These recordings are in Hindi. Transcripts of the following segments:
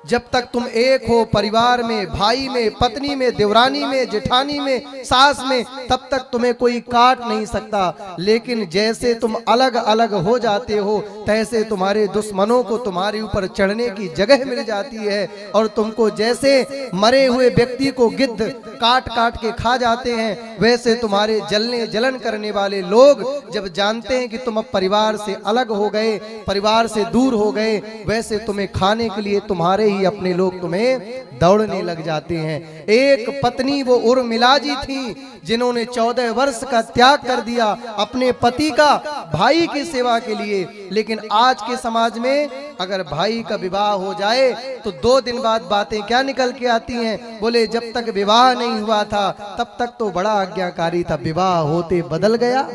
जब तक तुम एक हो परिवार में, भाई में, पत्नी में, देवरानी में, जेठानी में, सास में, तब तक तुम्हें कोई काट नहीं सकता। लेकिन जैसे तुम अलग अलग हो जाते हो तैसे तुम्हारे दुश्मनों को तुम्हारे ऊपर चढ़ने की जगह मिल जाती है, और तुमको जैसे मरे हुए व्यक्ति को गिद्ध काट काट के खा जाते हैं, वैसे तुम्हारे जलने जलन करने वाले लोग जब जानते हैं कि तुम अब परिवार से अलग हो गए, परिवार से दूर हो गए, वैसे तुम्हें खाने के लिए तुम्हारे ही अपने लोग तुम्हें दौड़ने लग जाते हैं। एक पत्नी वो उर्मिला जी थी जिन्होंने 14 वर्ष का त्याग कर दिया अपने पति का भाई की सेवा के लिए। लेकिन आज के समाज में अगर भाई का विवाह हो जाए तो 2 दिन बाद बातें क्या निकल के आती हैं, बोले जब तक विवाह नहीं हुआ था तब तक तो बड़ा आज्ञाकारी था, विवाह होते बदल गया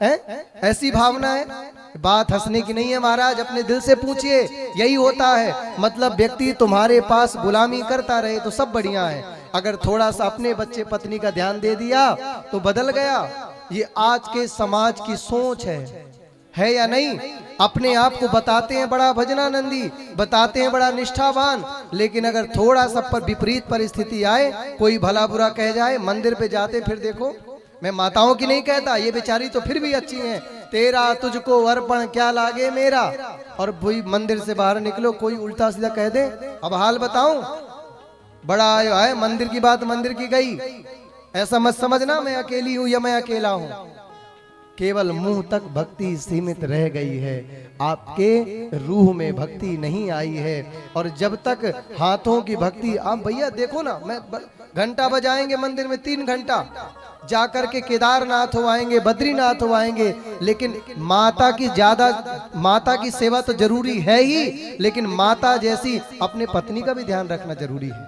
है। ऐसी भावना है। बात हंसने की नहीं है महाराज, अपने दिल से पूछिए, यही होता है। मतलब व्यक्ति तुम्हारे पास गुलामी करता रहे तो सब बढ़िया है, अगर थोड़ा सा अपने बच्चे पत्नी का ध्यान दे दिया तो बदल गया। ये आज के समाज की सोच है या नहीं? अपने आप को बताते हैं बड़ा भजनानंदी, बताते हैं बड़ा निष्ठावान, लेकिन अगर थोड़ा सा पर विपरीत परिस्थिति आए, कोई भला बुरा कह जाए, मंदिर पे जाते फिर देखो, मैं माताओं की नहीं कहता, ये बेचारी तो फिर भी अच्छी हैं, तेरा तुझको अर्पण क्या लागे मेरा, और वही मंदिर से बाहर निकलो कोई उल्टा सीधा कह दे, अब हाल बताऊं, बड़ा है मंदिर की बात मंदिर की गई। ऐसा मत समझना मैं अकेली हूं या मैं अकेला हूं, केवल मुंह तक भक्ति सीमित रह गई है, आपके रूह में भक्ति नहीं आई है। और जब तक हाथों की भक्ति, आप भैया देखो ना, मैं घंटा बजाएंगे मंदिर में 3 घंटा, जाकर के केदारनाथ हो आएंगे, बद्रीनाथ हो आएंगे, लेकिन माता की सेवा तो जरूरी है ही, लेकिन माता जैसी अपने पत्नी का भी ध्यान रखना जरूरी है।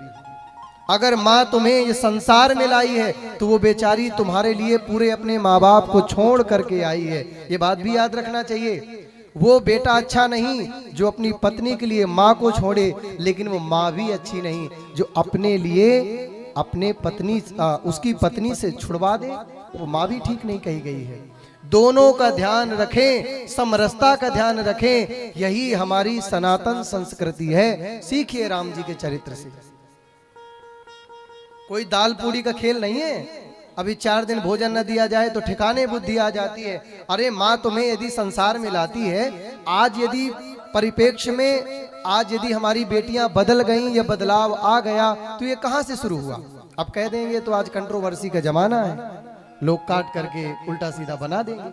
अगर माँ तुम्हें ये संसार में लाई है तो वो बेचारी तुम्हारे लिए पूरे अपने माँ बाप को छोड़ करके आई है, ये बात भी याद रखना चाहिए। वो बेटा अच्छा नहीं जो अपनी पत्नी के लिए माँ को छोड़े, लेकिन वो माँ भी अच्छी नहीं जो अपने लिए अपने उसकी पत्नी से छुड़वा दे, वो माँ भी ठीक नहीं कही गई है। दोनों का ध्यान रखें, समरसता का ध्यान रखें, यही हमारी सनातन संस्कृति है। सीखिए राम जी के चरित्र से। कोई दाल पूरी का खेल नहीं है, अभी 4 दिन भोजन न दिया जाए तो ठिकाने बुद्धि आ जाती है। अरे माँ तुम्हें यदि संसार में लाती है, आज यदि परिप्रेक्ष्य में आज यदि हमारी बेटियां बदल गईं या बदलाव आ गया तो ये कहां से शुरू हुआ? अब कह देंगे तो आज कंट्रोवर्सी का जमाना है, लोग काट करके उल्टा सीधा बना देंगे।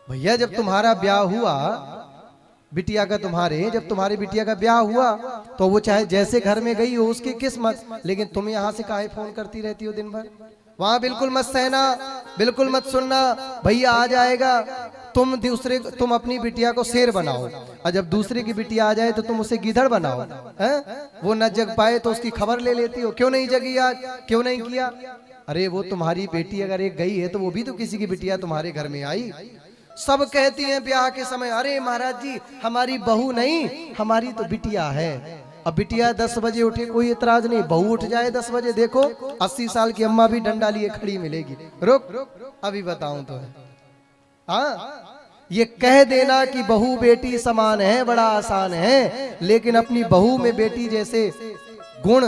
भैया जब तुम्हारा ब्याह हुआ बिटिया का, जब तुम्हारी बिटिया का ब्याह हुआ तो वो चाहे जैसे घर में गई हो उसकी किस्मत, लेकिन तुम यहाँ से काहे फोन करती रहती हो दिन भर? वहां बिल्कुल मत सहना, बिल्कुल मत सुनना, भैया आ जाएगा। तुम अपनी बिटिया को शेर बनाओ, और जब दूसरे की बिटिया आ जाए तो तुम उसे गीदड़ बनाओ, हैं? वो न जग पाए तो उसकी खबर ले लेती हो, क्यों नहीं जगी आज, क्यों नहीं किया? अरे वो तुम्हारी बेटी अगर एक गई है तो वो भी तो किसी की बिटिया तुम्हारे घर में आई। सब कहती हैं ब्याह के समय, अरे महाराज जी हमारी बहू नहीं, हमारी तो बिटिया है। अब बिटिया 10 बजे उठे कोई इतराज नहीं, बहू उठ जाए 10 बजे, देखो 80 साल की अम्मा भी डंडा लिए खड़ी मिलेगी। रुक अभी बताऊं तो है। हाँ, ये कह देना कि बहू बेटी समान है बड़ा आसान है, लेकिन अपनी बहू में बेटी जैसे गुण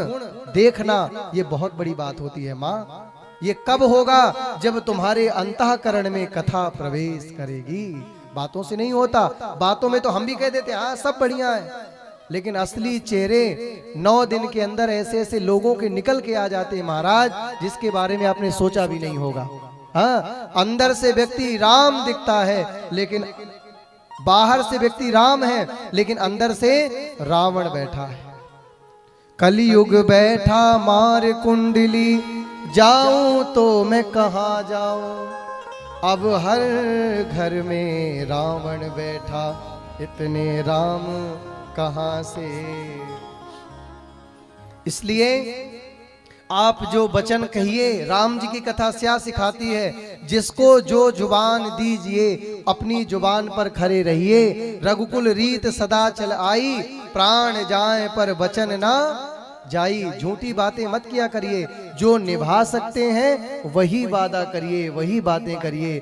देखना ये बहुत बड़ी बात होती है। माँ ये कब होगा? जब तुम्हारे अंतःकरण में कथा प्रवेश करेगी। बातों से नहीं होता, बातों में तो हम भी कह देते हैं हाँ सब बढ़िया है, लेकिन असली चेहरे 9 दिन के अंदर ऐसे ऐसे लोगों के निकल के आ जाते हैं महाराज, जिसके बारे में आपने सोचा भी नहीं होगा। हाँ, अंदर से व्यक्ति राम दिखता है, लेकिन बाहर से व्यक्ति राम है, लेकिन अंदर से रावण बैठा है। कलयुग बैठा मार कुंडली, जाऊं तो मैं कहाँ जाऊं, अब हर घर में रावण बैठा, इतने राम कहां से। इसलिए आप जो वचन कहिए, राम जी की कथा क्या सिखाती है, जिसको जो जुबान दीजिए अपनी जुबान पर खड़े रहिए। रघुकुल रीत सदा चल आई, प्राण जाए पर वचन ना जाई। झूठी बातें मत किया करिए, जो निभा सकते हैं वही वादा करिए, वही बातें करिए।